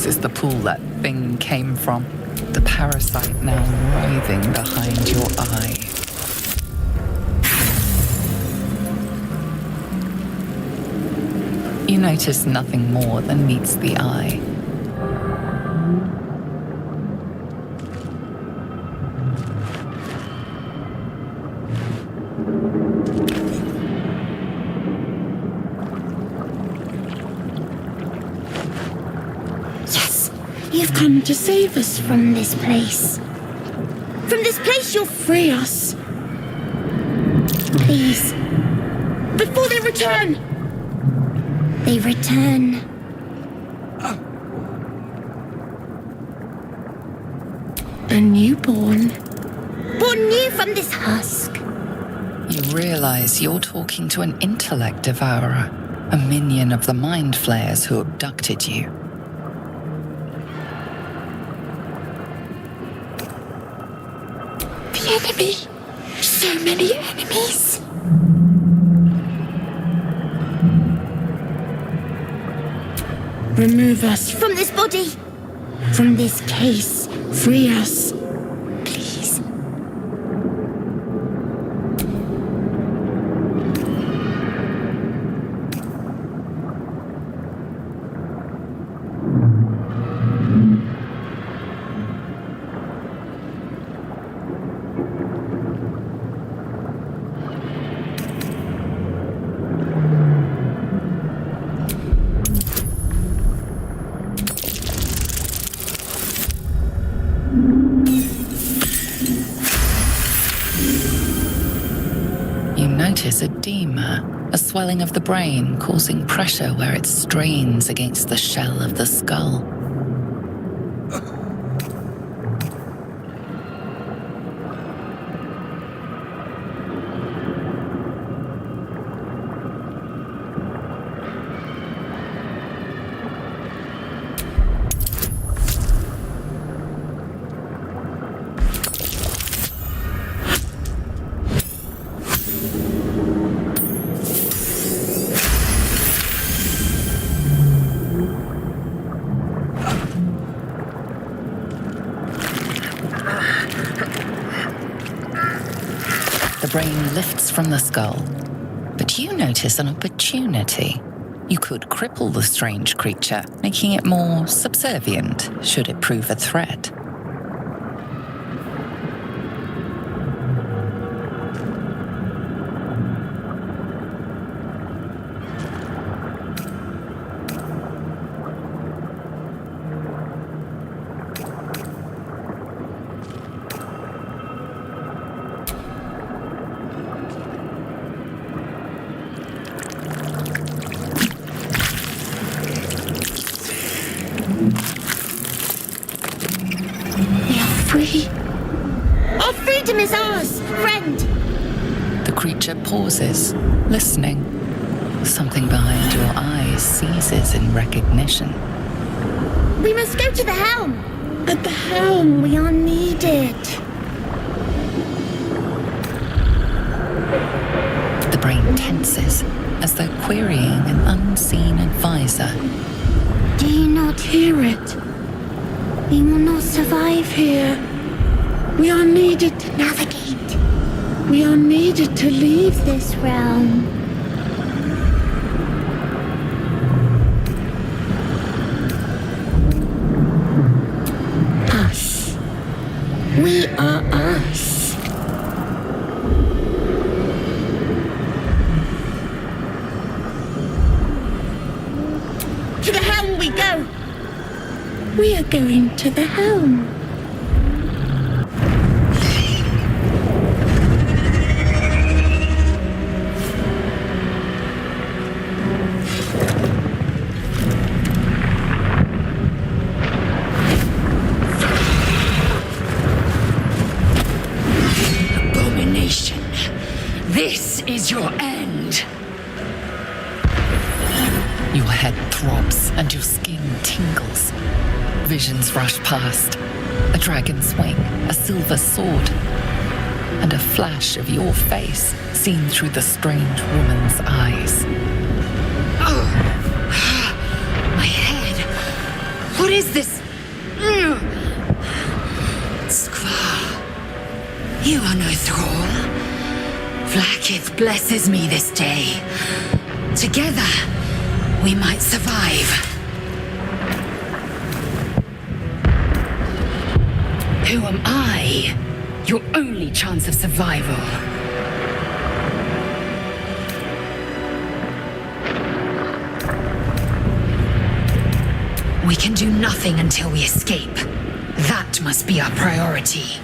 This is the pool that thing came from. The parasite now writhing behind your eye. You notice nothing more than meets the eye. You've come to save us from this place. From this place you'll free us. Please. Before they return! They return. A newborn. Born new from this husk. You realize you're talking to an intellect devourer, a minion of the mind flayers who abducted you. Enemy. So many enemies. Remove us from this body. From this case. Free us. Please. Notice edema, a swelling of the brain causing pressure where it strains against the shell of the skull. The brain lifts from the skull, but you notice an opportunity. You could cripple the strange creature, making it more subservient should it prove a threat. Free. Our freedom is ours, friend. The creature pauses, listening. Something behind your eyes seizes in recognition. We must go to the helm. At the helm, we are needed. The brain tenses, as though querying an unseen advisor. Do you not hear it? We will not survive here. We are needed to navigate. We are needed to leave this realm. Us. We are us. To the helm we go. We are going to the helm. Abomination. This is your end. Your head throbs and your skin tingles. Visions rush past. A dragon's wing, a silver sword, and a flash of your face seen through the strange woman's eyes. My head. What is this? Skvar, you are no thrall. Vlaakith blesses me this day. Together, we might survive. Who am I? Your only chance of survival. We can do nothing until we escape. That must be our priority.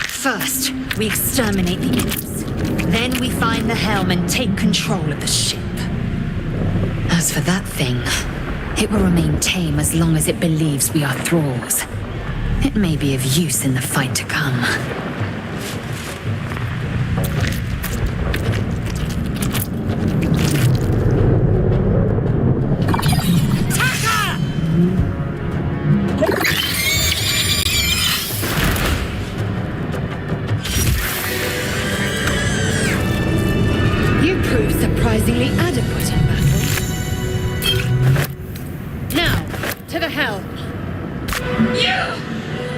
First, we exterminate the imps. Then we find the helm and take control of the ship. As for that thing, it will remain tame as long as it believes we are thralls. It may be of use in the fight to come. Surprisingly adequate in battle. Now, to the helm. You!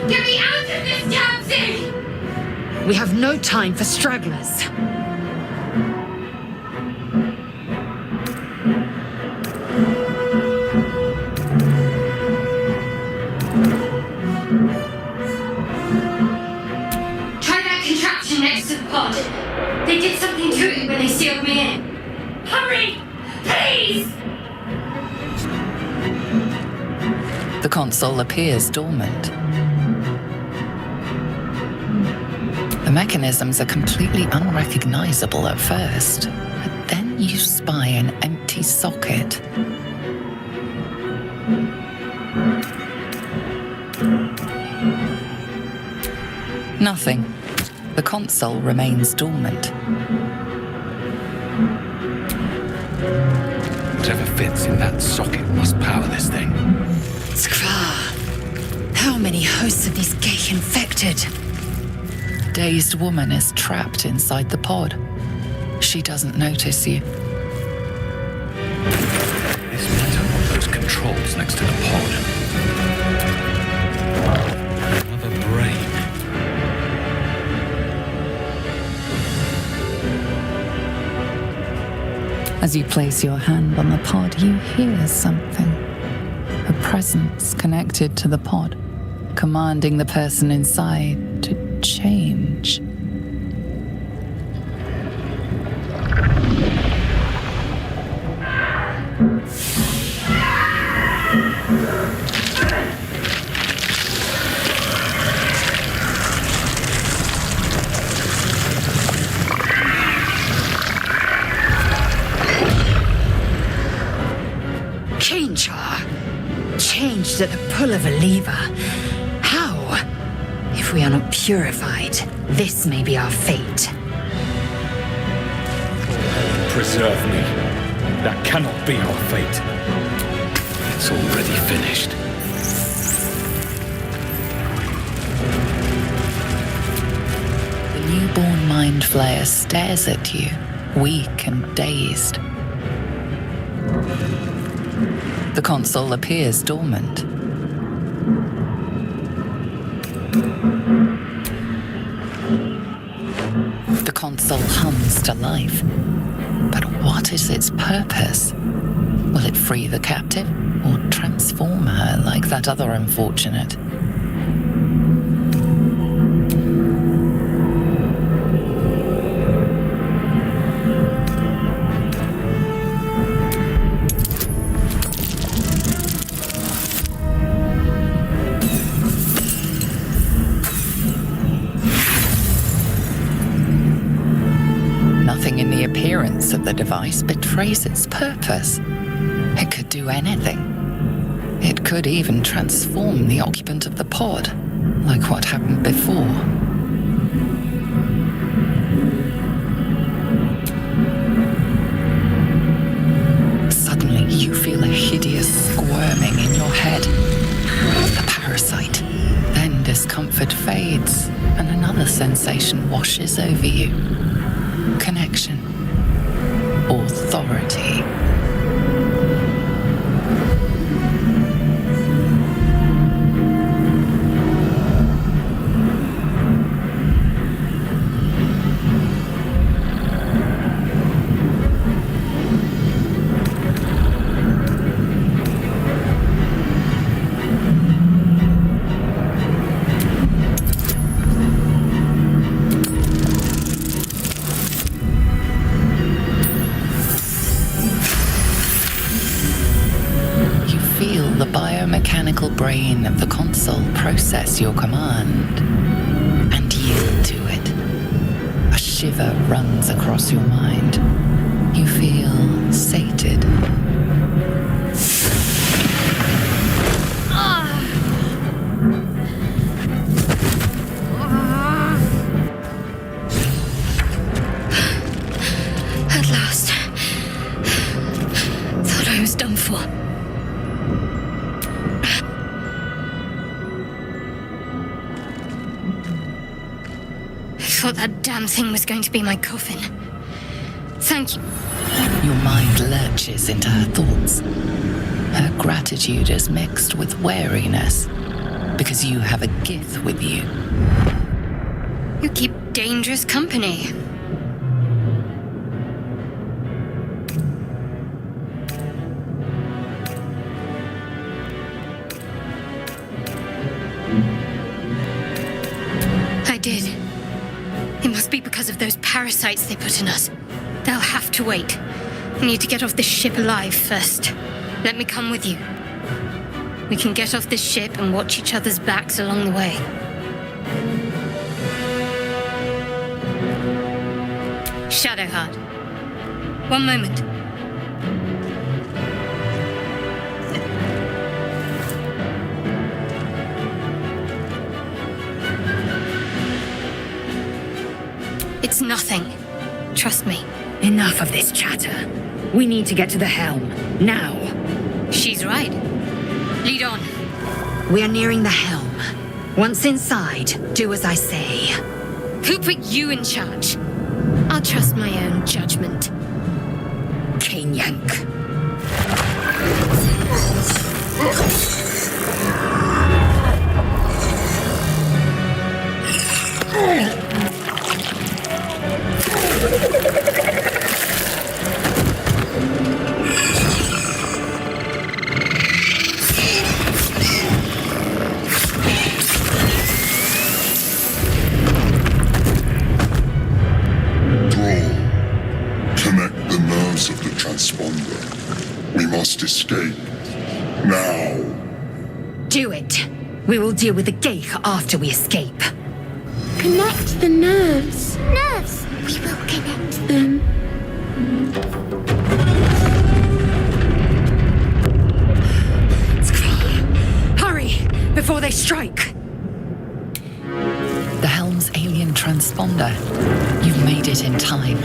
Get me out of this damn thing! We have no time for stragglers. Try that contraption next to the pod. They did something to it when they sealed me in. Hurry! Please! The console appears dormant. The mechanisms are completely unrecognizable at first, but then you spy an empty socket. Nothing. The console remains dormant. Whatever fits in that socket must power this thing. Skvar, how many hosts of these gay infected? Dazed woman is trapped inside the pod. She doesn't notice you. This means I want those controls next to the pod. Another brain. As you place your hand on the pod, you hear something. A presence connected to the pod, commanding the person inside to change. Changed at the pull of a lever. How? If we are not purified, this may be our fate. Preserve me. That cannot be our fate. It's already finished. The newborn mind flayer stares at you, weak and dazed. The console appears dormant. The console hums to life. But what is its purpose? Will it free the captive or transform her like that other unfortunate? Appearance of the device betrays its purpose. It could do anything. It could even transform the occupant of the pod, like what happened before. Suddenly, you feel a hideous squirming in your head. A parasite. Then discomfort fades, and another sensation washes over you. Connection. Authority. feel the biomechanical brain of the console process your command and yield to it. A shiver runs across your mind. You feel sated. At last. Thought I was done for. I thought that damn thing was going to be my coffin. Thank you. Your mind lurches into her thoughts. Her gratitude is mixed with wariness, because you have a Gith with you. You keep dangerous company. I did. It must be because of those parasites they put in us. They'll have to wait. I need to get off this ship alive first. Let me come with you. We can get off this ship and watch each other's backs along the way. Shadowheart. One moment. It's nothing. Trust me. Enough of this chatter. We need to get to the helm. Now. She's right. Lead on. We are nearing the helm. Once inside, do as I say. Who put you in charge? I'll trust my own judgment. Githyanki. Connect the nerves of the transponder. We must escape. Now. Do it. We will deal with the Ghaik after we escape. Connect the nerves. Nerves! We will connect them. Hurry! Before they strike! The helm's alien transponder. You've made it in time.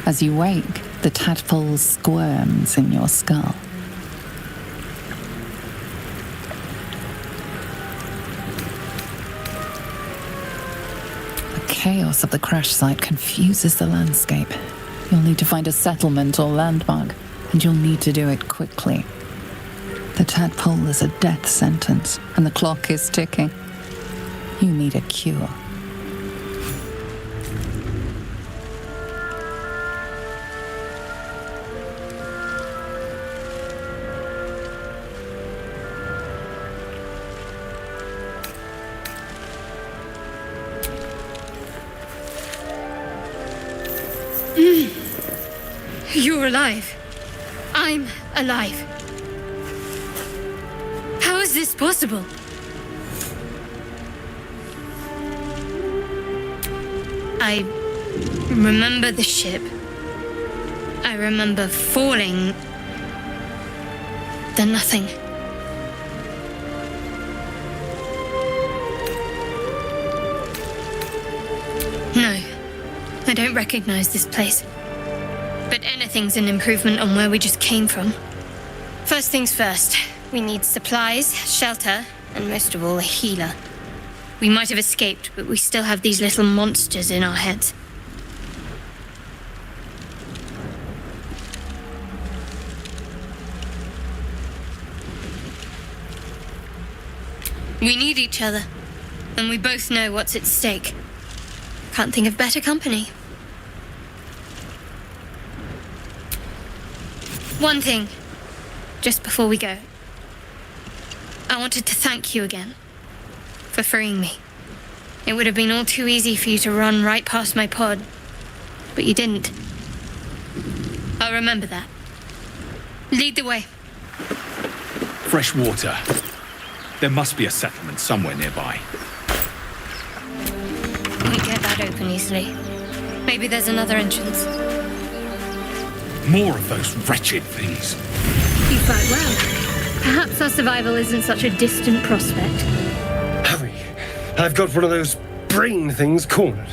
As you wake, the tadpole squirms in your skull. The chaos of the crash site confuses the landscape. You'll need to find a settlement or landmark, and you'll need to do it quickly. The tadpole is a death sentence, and the clock is ticking. You need a cure. You're alive. I'm alive. How is this possible? I remember the ship. I remember falling. Then nothing. No, I don't recognize this place. But anything's an improvement on where we just came from. First things first, we need supplies, shelter, and most of all, a healer. We might have escaped, but we still have these little monsters in our heads. We need each other, and we both know what's at stake. Can't think of better company. One thing, just before we go. I wanted to thank you again for freeing me. It would have been all too easy for you to run right past my pod, but you didn't. I'll remember that. Lead the way. Fresh water. There must be a settlement somewhere nearby. We get that open easily. Maybe there's another entrance. More of those wretched things. You fight well. Perhaps our survival isn't such a distant prospect. Hurry. I've got one of those brain things cornered.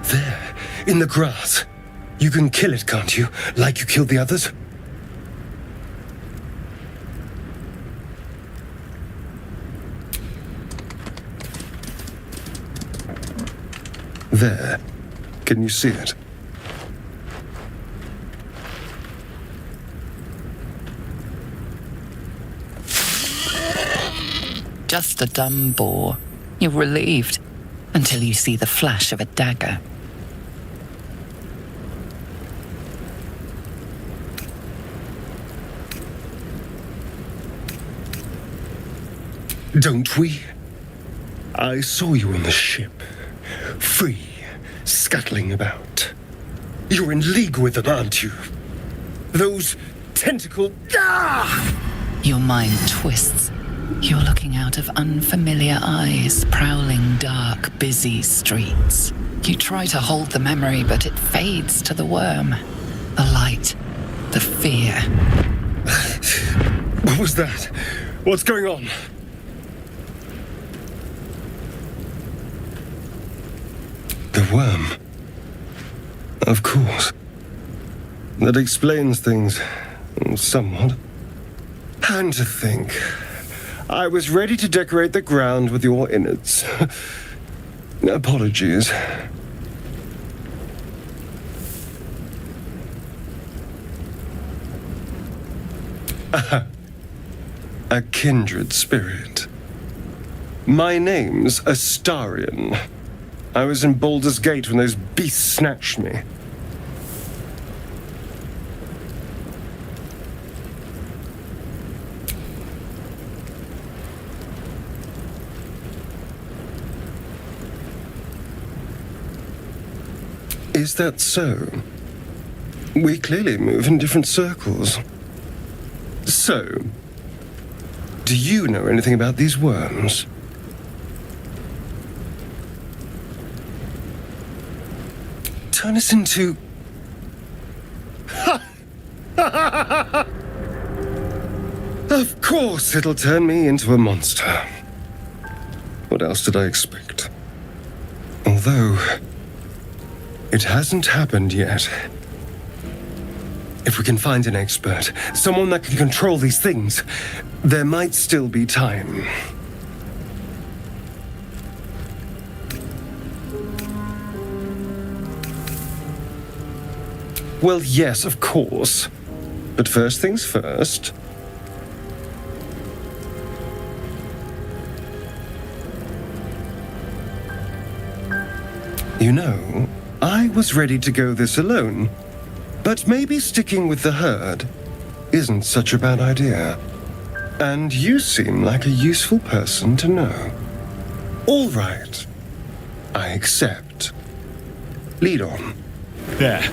There, in the grass. You can kill it, can't you? Like you killed the others? There. Can you see it? Just a dumb boar. You're relieved until you see the flash of a dagger. Don't we? I saw you on the ship. Free, scuttling about. You're in league with them, aren't you? Those tentacle... Ah! Your mind twists. You're looking out of unfamiliar eyes, prowling dark, busy streets. You try to hold the memory, but it fades to the worm. The light. The fear. What was that? What's going on? The worm. Of course. That explains things. Somewhat. And to think... I was ready to decorate the ground with your innards. Apologies. A kindred spirit. My name's Astarion. I was in Baldur's Gate when those beasts snatched me. Is that so? We clearly move in different circles. So, do you know anything about these worms? Turn us into... Of course it'll turn me into a monster. What else did I expect? Although... It hasn't happened yet. If we can find an expert, someone that can control these things, there might still be time. Well, yes, of course. But first things first. You know, I was ready to go this alone, but maybe sticking with the herd isn't such a bad idea. And you seem like a useful person to know. All right. I accept. Lead on. There.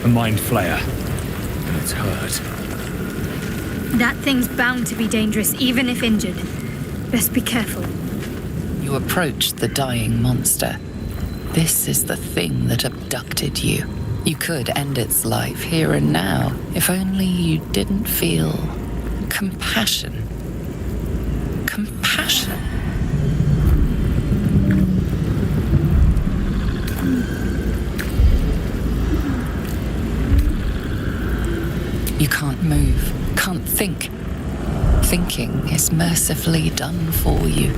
A mind flayer. And it's hurt. That thing's bound to be dangerous, even if injured. Best be careful. You approach the dying monster. This is the thing that abducted you. You could end its life here and now, if only you didn't feel compassion. Compassion. You can't move, can't think. Thinking is mercifully done for you.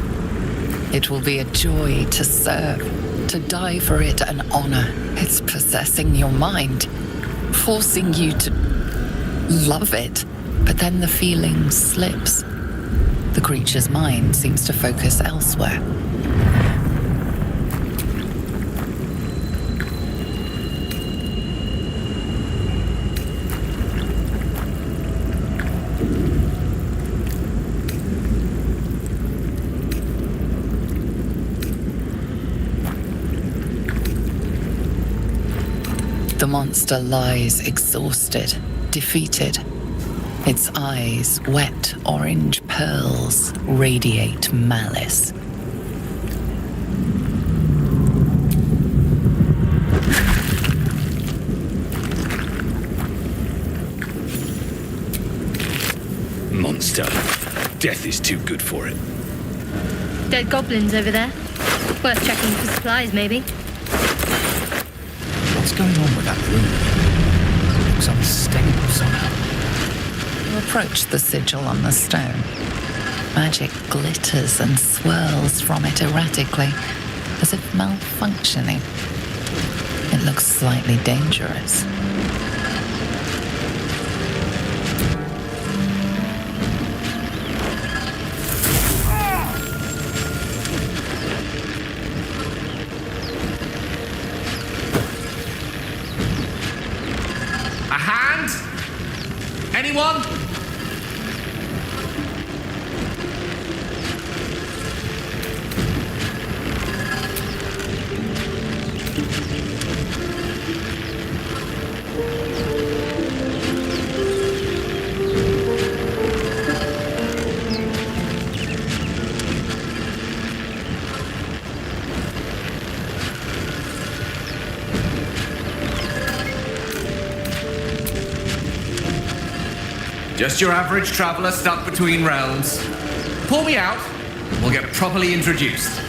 It will be a joy to serve, to die for it an honor. It's possessing your mind, forcing you to love it. But then the feeling slips. The creature's mind seems to focus elsewhere. The monster lies exhausted, defeated. Its eyes, wet orange pearls, radiate malice. Monster. Death is too good for it. Dead goblins over there. Worth checking for supplies, maybe. What's going on with that room? It was unstable somehow. You approach the sigil on the stone. Magic glitters and swirls from it erratically, as if malfunctioning. It looks slightly dangerous. Anyone? Just your average traveler stuck between realms. Pull me out, and we'll get properly introduced.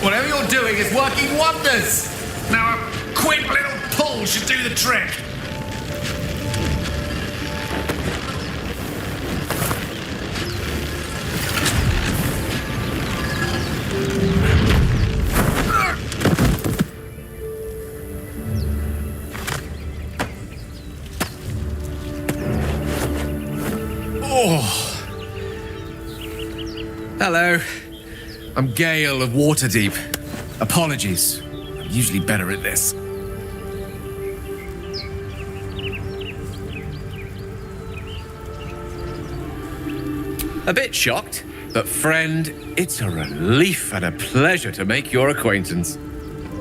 Whatever you're doing is working wonders! Now a quick little pull should do the trick. Oh. Hello. I'm Gale of Waterdeep. Apologies. I'm usually better at this. A bit shocked, but friend, it's a relief and a pleasure to make your acquaintance.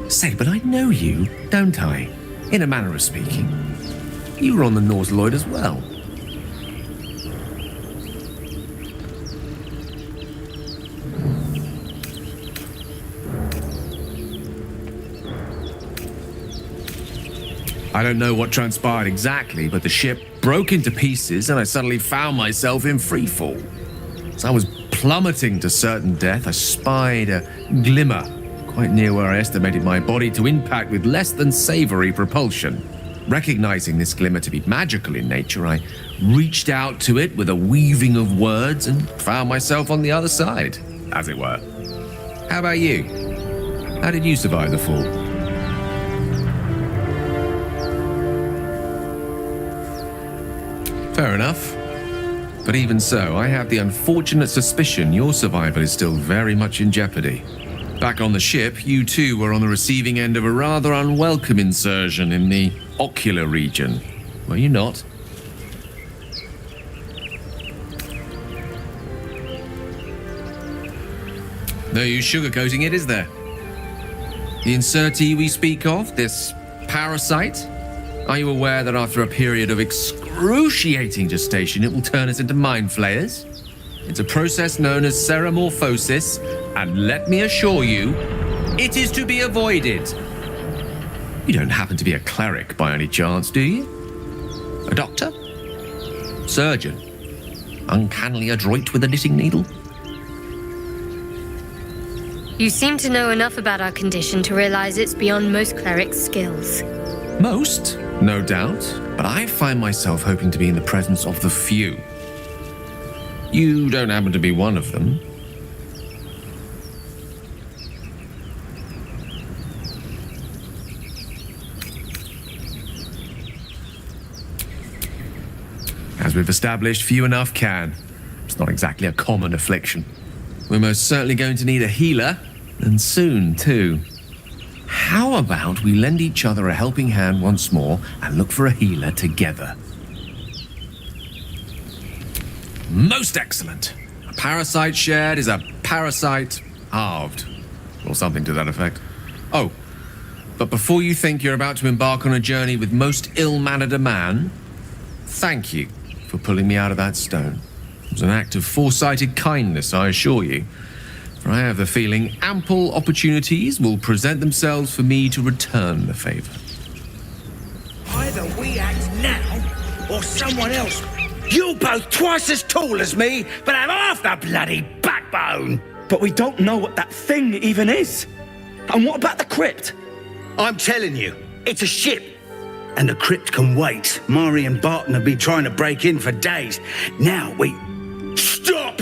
Say, but I know you, don't I? In a manner of speaking. You were on the Nautiloid as well. I don't know what transpired exactly, but the ship broke into pieces and I suddenly found myself in freefall. As I was plummeting to certain death, I spied a glimmer quite near where I estimated my body to impact with less than savory propulsion. Recognizing this glimmer to be magical in nature, I reached out to it with a weaving of words and found myself on the other side, as it were. How about you? How did you survive the fall? Fair enough. But even so, I have the unfortunate suspicion your survival is still very much in jeopardy. Back on the ship, you too were on the receiving end of a rather unwelcome insertion in the ocular region. Were you not? No use sugarcoating it, is there? The insertee we speak of, this parasite, are you aware that after a period of excruciating gestation, it will turn us into mind flayers? It's a process known as seromorphosis, and let me assure you, it is to be avoided. You don't happen to be a cleric by any chance, do you? A doctor? Surgeon? Uncannily adroit with a knitting needle? You seem to know enough about our condition to realize it's beyond most clerics' skills. Most, no doubt, but I find myself hoping to be in the presence of the few. You don't happen to be one of them. As we've established, few enough can. It's not exactly a common affliction. We're most certainly going to need a healer, and soon, too. How about we lend each other a helping hand once more and look for a healer together? Most excellent. A parasite shared is a parasite halved, or something to that effect. Oh, but before you think you're about to embark on a journey with most ill-mannered a man, thank you for pulling me out of that stone. It was an act of foresighted kindness, I assure you. For I have the feeling ample opportunities will present themselves for me to return the favor. Either we act now, or someone else. You're both twice as tall as me, but have half the bloody backbone. But we don't know what that thing even is. And what about the crypt? I'm telling you, it's a ship. And the crypt can wait. Mari and Barton have been trying to break in for days. Now we... Stop!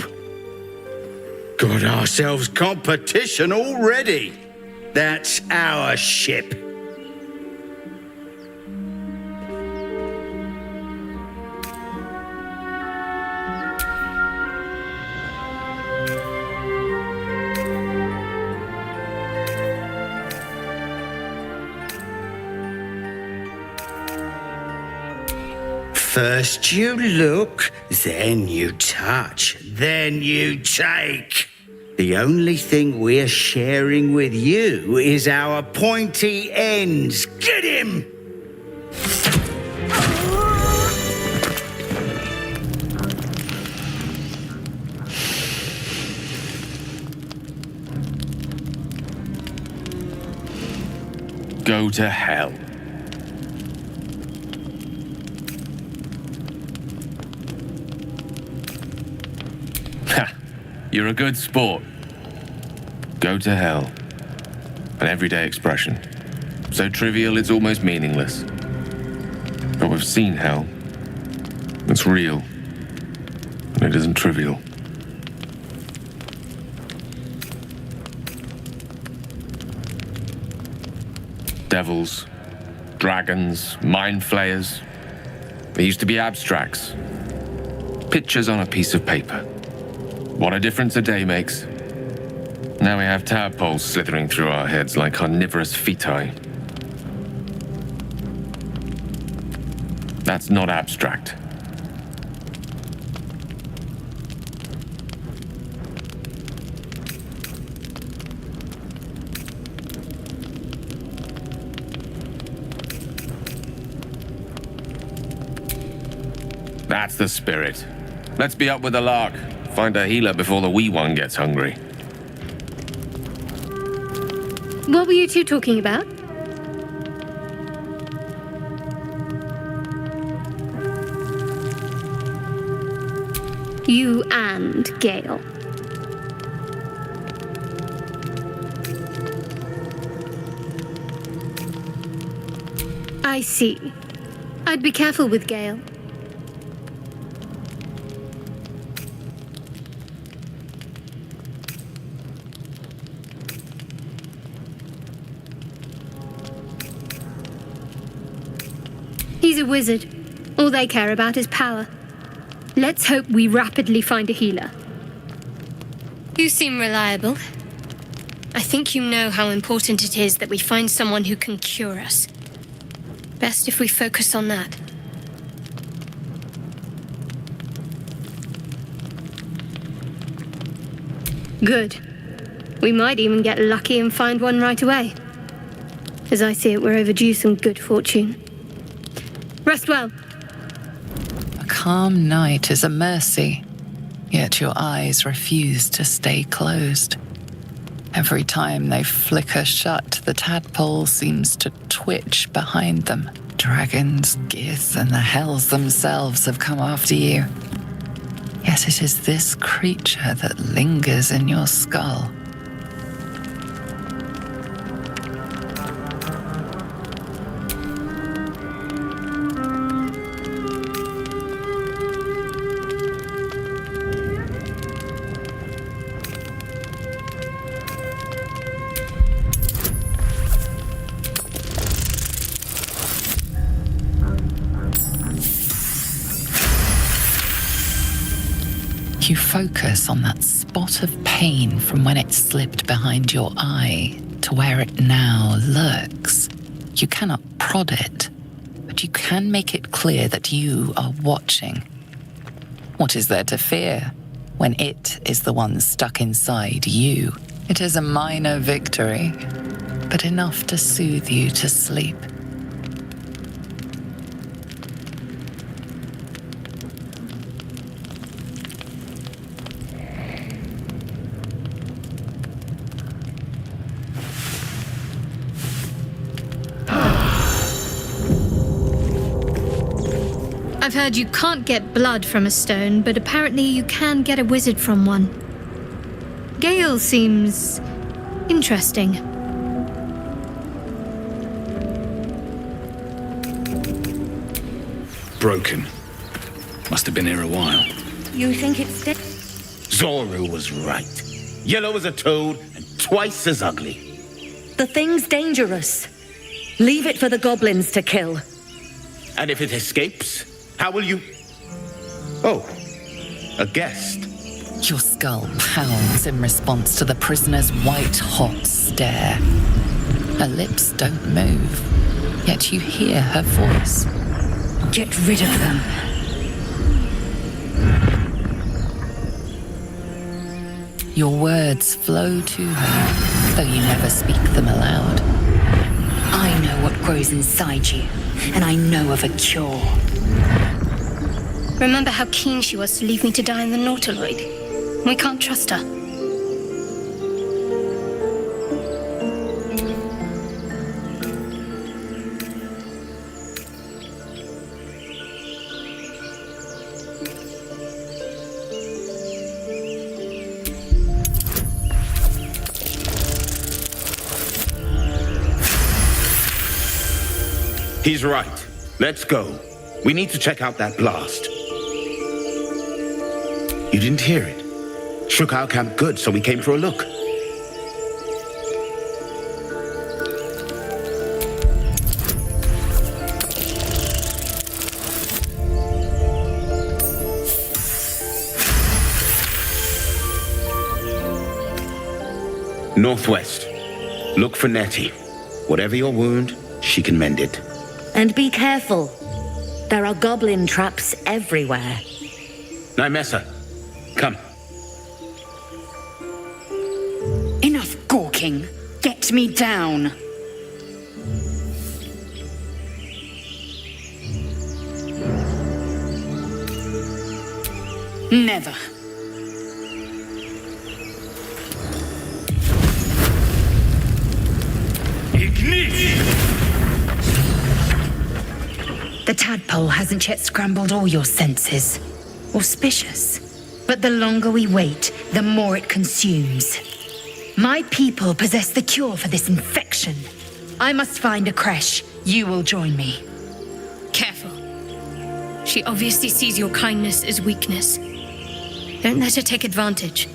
Got ourselves competition already. That's our ship. First you look, then you touch, then you take. The only thing we're sharing with you is our pointy ends. Get him! Go to hell. You're a good sport. Go to hell. An everyday expression. So trivial it's almost meaningless. But we've seen hell. It's real. And it isn't trivial. Devils, dragons, mind flayers. They used to be abstracts. Pictures on a piece of paper. What a difference a day makes. Now we have tadpoles slithering through our heads like carnivorous feti. That's not abstract. That's the spirit. Let's be up with the lark. Find a healer before the wee one gets hungry. What were you two talking about? You and Gale. I see. I'd be careful with Gale. He's a wizard. All they care about is power. Let's hope we rapidly find a healer. You seem reliable. I think you know how important it is that we find someone who can cure us. Best if we focus on that. Good. We might even get lucky and find one right away. As I see it, we're overdue some good fortune. Rest well. A calm night is a mercy, yet your eyes refuse to stay closed. Every time they flicker shut, the tadpole seems to twitch behind them. Dragons, Gith, and the hells themselves have come after you. Yet it is this creature that lingers in your skull. You focus on that spot of pain from when it slipped behind your eye to where it now lurks. You cannot prod it, but you can make it clear that you are watching. What is there to fear when it is the one stuck inside you? It is a minor victory, but enough to soothe you to sleep. I've heard you can't get blood from a stone, but apparently you can get a wizard from one. Gale seems interesting. Broken. Must have been here a while. You think it's dead? Zoru was right. Yellow as a toad and twice as ugly. The thing's dangerous. Leave it for the goblins to kill. And if it escapes, how will you... Oh, a guest. Your skull pounds in response to the prisoner's white-hot stare. Her lips don't move, yet you hear her voice. Get rid of them. Your words flow to her, though you never speak them aloud. I know what grows inside you, and I know of a cure. Remember how keen she was to leave me to die in the Nautiloid? We can't trust her. He's right. Let's go. We need to check out that blast. You didn't hear it. Shook our camp good, so we came for a look. Northwest. Look for Nettie. Whatever your wound, she can mend it. And be careful. There are goblin traps everywhere. Nymessa, come. Enough gawking. Get me down. Never. The tadpole hasn't yet scrambled all your senses. Auspicious. But the longer we wait, the more it consumes. My people possess the cure for this infection. I must find a creche. You will join me. Careful. She obviously sees your kindness as weakness. Don't let her take advantage.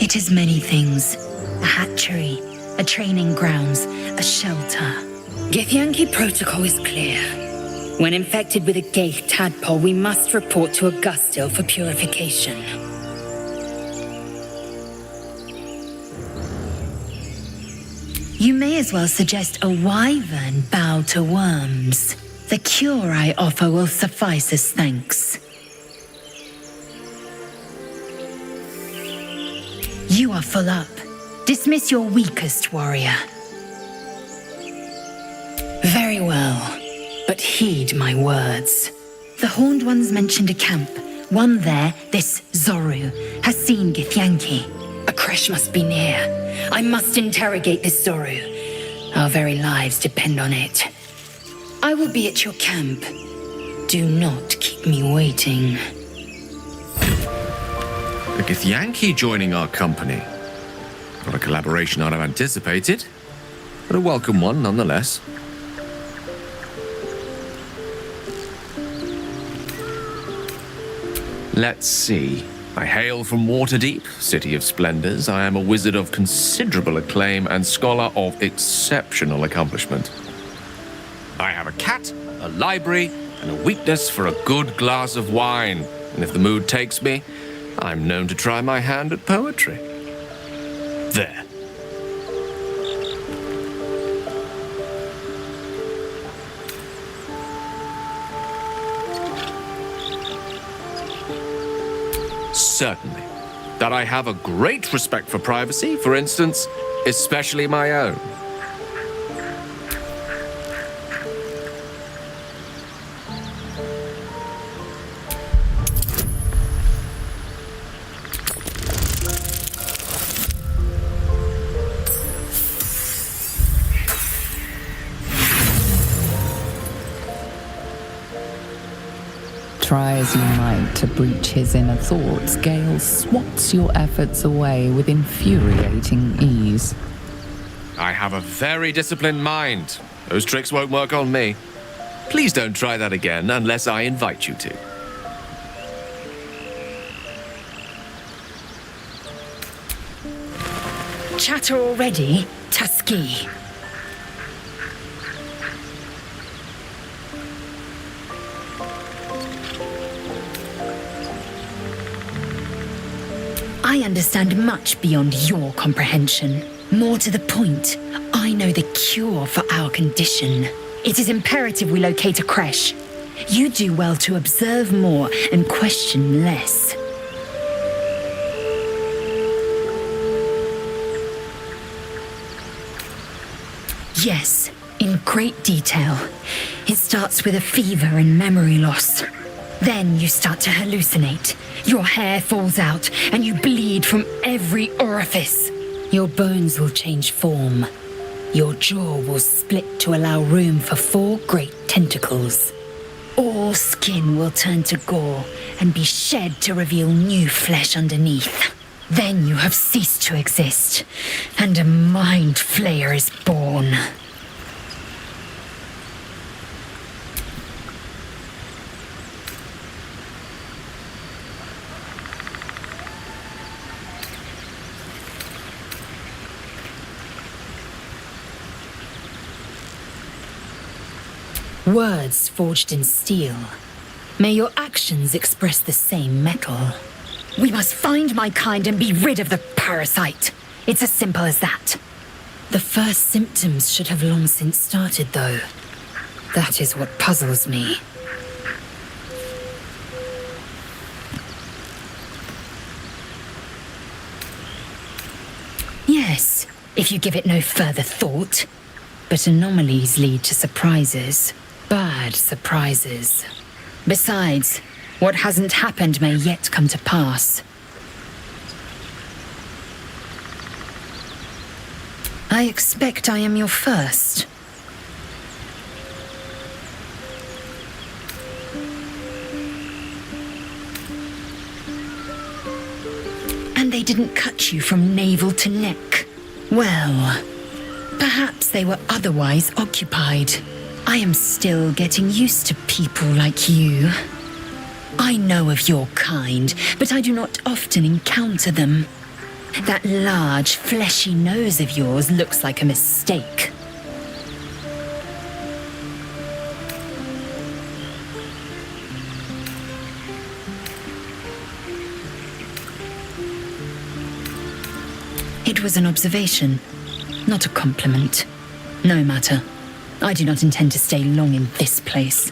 It is many things. A hatchery, a training grounds, a shelter. Githyanki protocol is clear. When infected with a Gaith tadpole, we must report to Augustil for purification. You may as well suggest a wyvern bow to worms. The cure I offer will suffice as thanks. You are full up. Dismiss your weakest warrior. Very well, but heed my words. The Horned Ones mentioned a camp. One there, this Zoru, has seen Githyanki. A creche must be near. I must interrogate this Zoru. Our very lives depend on it. I will be at your camp. Do not keep me waiting. A Githyanki joining our company. Not a collaboration I'd have anticipated, but a welcome one nonetheless. Let's see. I hail from Waterdeep, City of Splendors. I am a wizard of considerable acclaim and scholar of exceptional accomplishment. I have a cat, a library, and a weakness for a good glass of wine. And if the mood takes me, I'm known to try my hand at poetry. There. Certainly. That I have a great respect for privacy, for instance, especially my own. Try as you might to breach his inner thoughts, Gale swats your efforts away with infuriating ease. I have a very disciplined mind. Those tricks won't work on me. Please don't try that again unless I invite you to. Chatter already, Tuskegee. I understand much beyond your comprehension. More to the point, I know the cure for our condition. It is imperative we locate a creche. You do well to observe more and question less. Yes, in great detail. It starts with a fever and memory loss. Then you start to hallucinate. Your hair falls out and you bleed from every orifice. Your bones will change form. Your jaw will split to allow room for 4 great tentacles. All skin will turn to gore and be shed to reveal new flesh underneath. Then you have ceased to exist, and a mind flayer is born. Words forged in steel. May your actions express the same metal. We must find my kind and be rid of the parasite. It's as simple as that. The first symptoms should have long since started, though. That is what puzzles me. Yes, if you give it no further thought. But anomalies lead to surprises. Bad surprises. Besides, what hasn't happened may yet come to pass. I expect I am your first. they didn't cut you from navel to neck? Well, perhaps they were otherwise occupied. I am still getting used to people like you. I know of your kind, but I do not often encounter them. That large, fleshy nose of yours looks like a mistake. It was an observation, not a compliment. No matter. I do not intend to stay long in this place.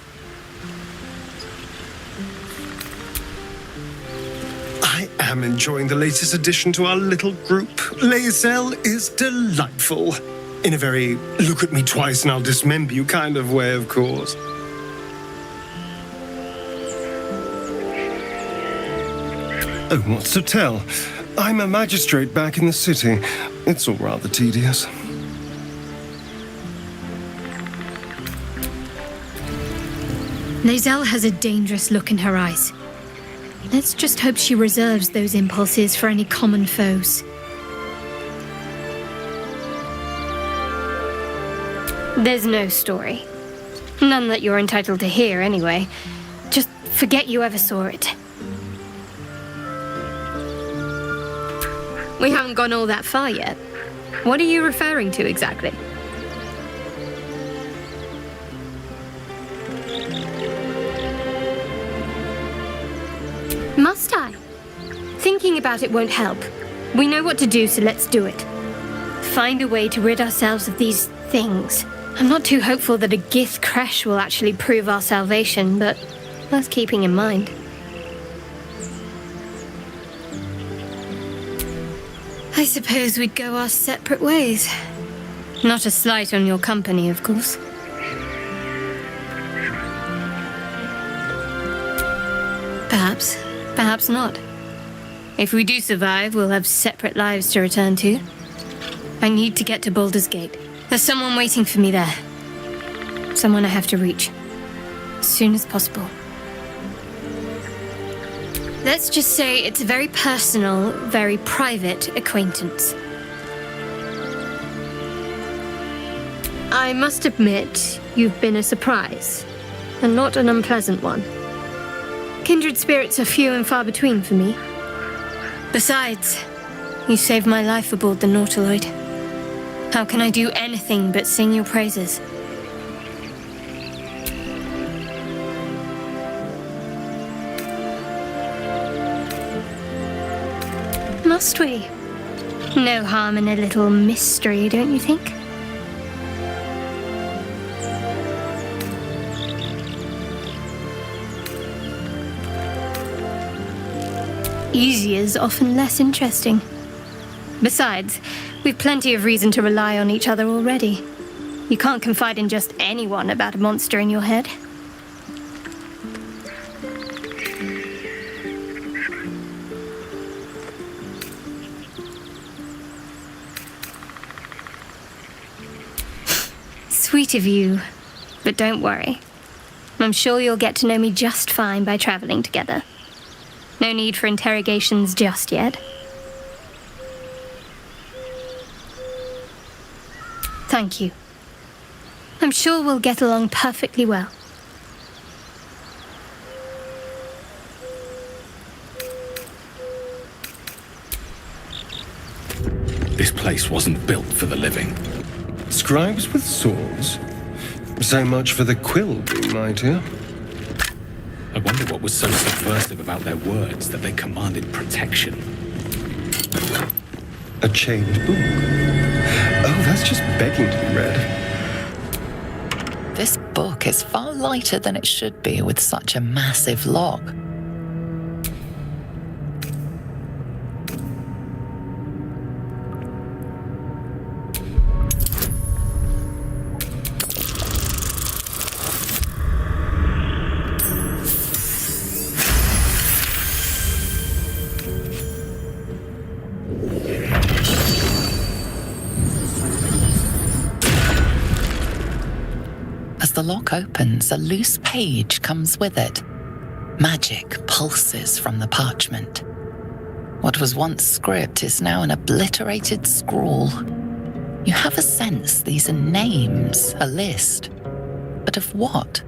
I am enjoying the latest addition to our little group. Lae'zel is delightful. In a very look at me twice and I'll dismember you kind of way, of course. Oh, what's to tell? I'm a magistrate back in the city. It's all rather tedious. Lae'zel has a dangerous look in her eyes. Let's just hope she reserves those impulses for any common foes. There's no story. None that you're entitled to hear, anyway. Just forget you ever saw it. We haven't gone all that far yet. What are you referring to exactly? Must I? Thinking about it won't help. We know what to do, so let's do it. Find a way to rid ourselves of these things. I'm not too hopeful that a Gith crash will actually prove our salvation, but worth keeping in mind. I suppose we'd go our separate ways. Not a slight on your company, of course. Perhaps. Perhaps not. If we do survive, we'll have separate lives to return to. I need to get to Baldur's Gate. There's someone waiting for me there. Someone I have to reach. As soon as possible. Let's just say it's a very personal, very private acquaintance. I must admit, you've been a surprise, and not an unpleasant one. Kindred spirits are few and far between for me. Besides, you saved my life aboard the Nautiloid. How can I do anything but sing your praises? Must we? No harm in a little mystery, don't you think? Easier's often less interesting. Besides, we've plenty of reason to rely on each other already. You can't confide in just anyone about a monster in your head. Sweet of you, but don't worry. I'm sure you'll get to know me just fine by traveling together. No need for interrogations just yet. Thank you. I'm sure we'll get along perfectly well. This place wasn't built for the living. Scribes with swords? So much for the quill being mightier. I wonder what was so subversive about their words that they commanded protection. A chained book? Oh, that's just begging to be read. This book is far lighter than it should be with such a massive lock. As the lock opens, a loose page comes with it. Magic pulses from the parchment. What was once script is now an obliterated scrawl. You have a sense these are names, a list. But of what?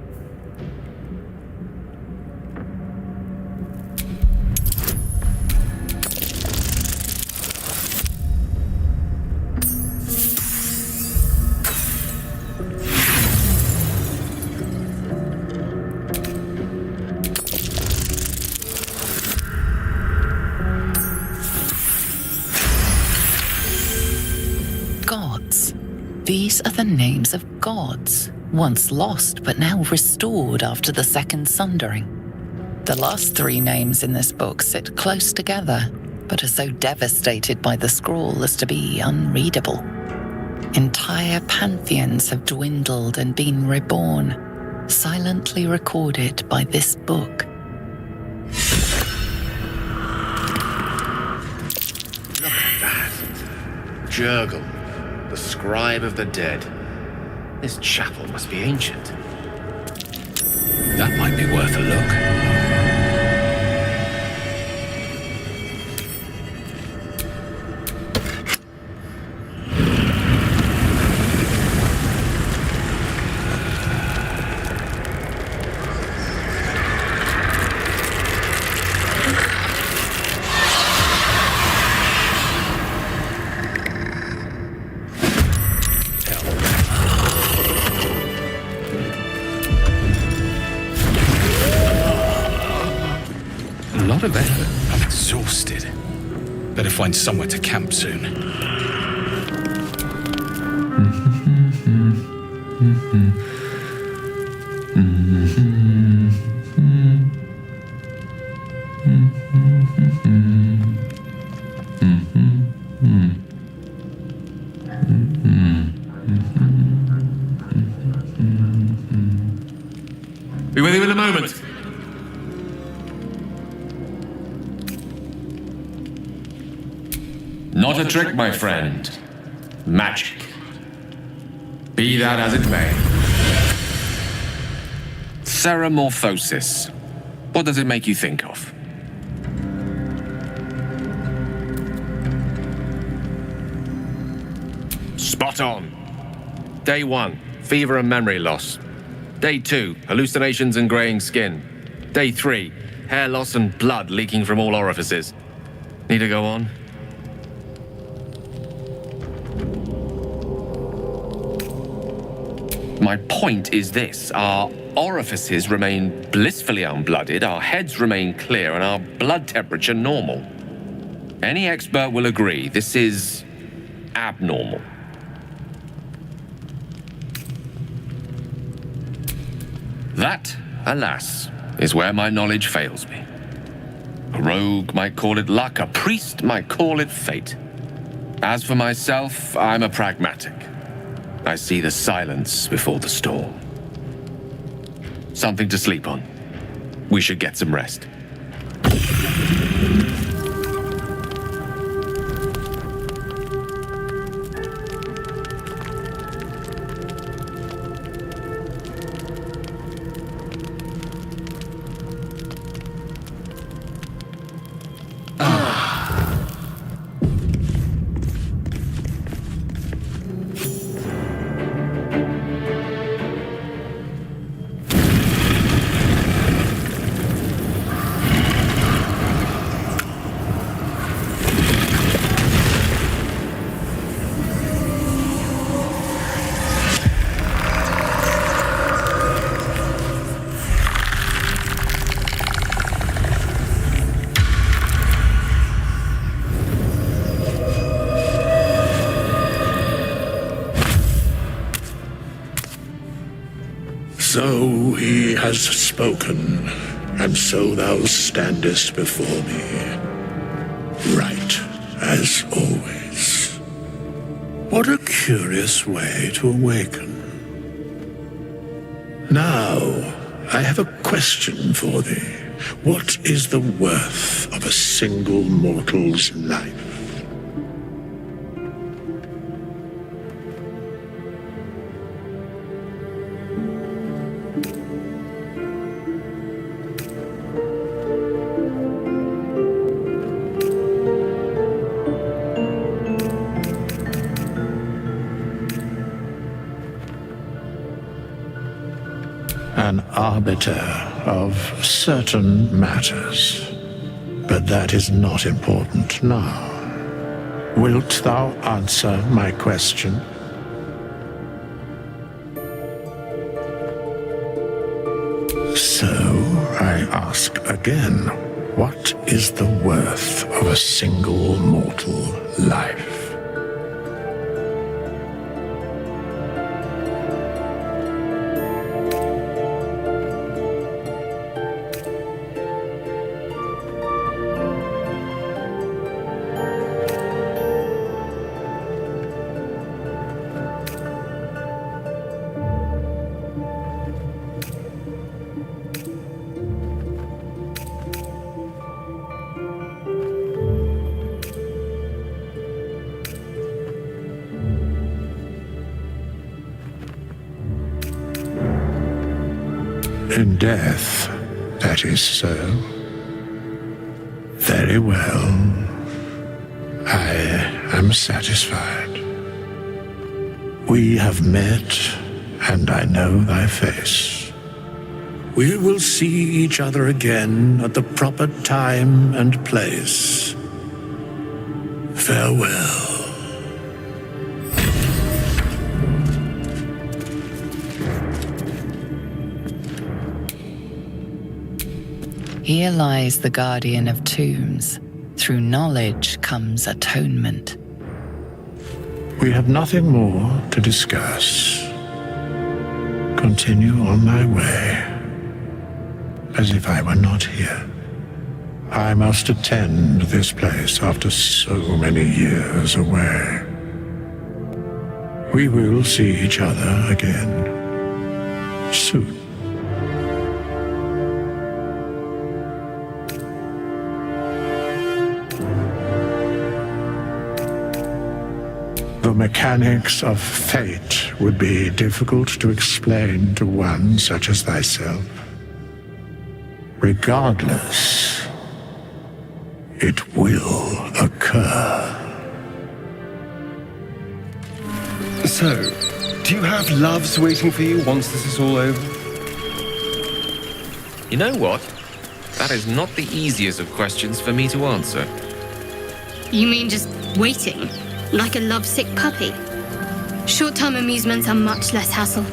Gods. These are the names of gods, once lost but now restored after the Second Sundering. The last three names in this book sit close together, but are so devastated by the scrawl as to be unreadable. Entire pantheons have dwindled and been reborn, silently recorded by this book. Look at that. Jurgle, the scribe of the dead. This chapel must be ancient. That might be worth a look. A lot of effort. I'm exhausted. Better find somewhere to camp soon. Be with you in a moment. Not a trick, my friend. Magic. Be that as it may. Ceramorphosis. What does it make you think of? Spot on. Day 1, fever and memory loss. Day 2, hallucinations and graying skin. Day 3, hair loss and blood leaking from all orifices. Need to go on? My point is this. Our orifices remain blissfully unblooded, our heads remain clear, and our blood temperature normal. Any expert will agree this is abnormal. That, alas, is where my knowledge fails me. A rogue might call it luck, a priest might call it fate. As for myself, I'm a pragmatic. I see the silence before the storm. Something to sleep on. We should get some rest. So he has spoken, and so thou standest before me. Right, as always. What a curious way to awaken. Now, I have a question for thee. What is the worth of a single mortal's life? arbiter of certain matters. But that is not important now. Wilt thou answer my question? So I ask again, what is the worth of a single mortal life? In death, that is so. Very well. I am satisfied. We have met, and I know thy face. We will see each other again at the proper time and place. Farewell. Here lies the guardian of tombs. Through knowledge comes atonement. We have nothing more to discuss. Continue on thy way, as if I were not here. I must attend this place after so many years away. We will see each other again soon. The mechanics of fate would be difficult to explain to one such as thyself. Regardless, it will occur. So, do you have loves waiting for you once this is all over? You know what? That is not the easiest of questions for me to answer. You mean just waiting? Like a lovesick puppy? Short-term amusements are much less hassle.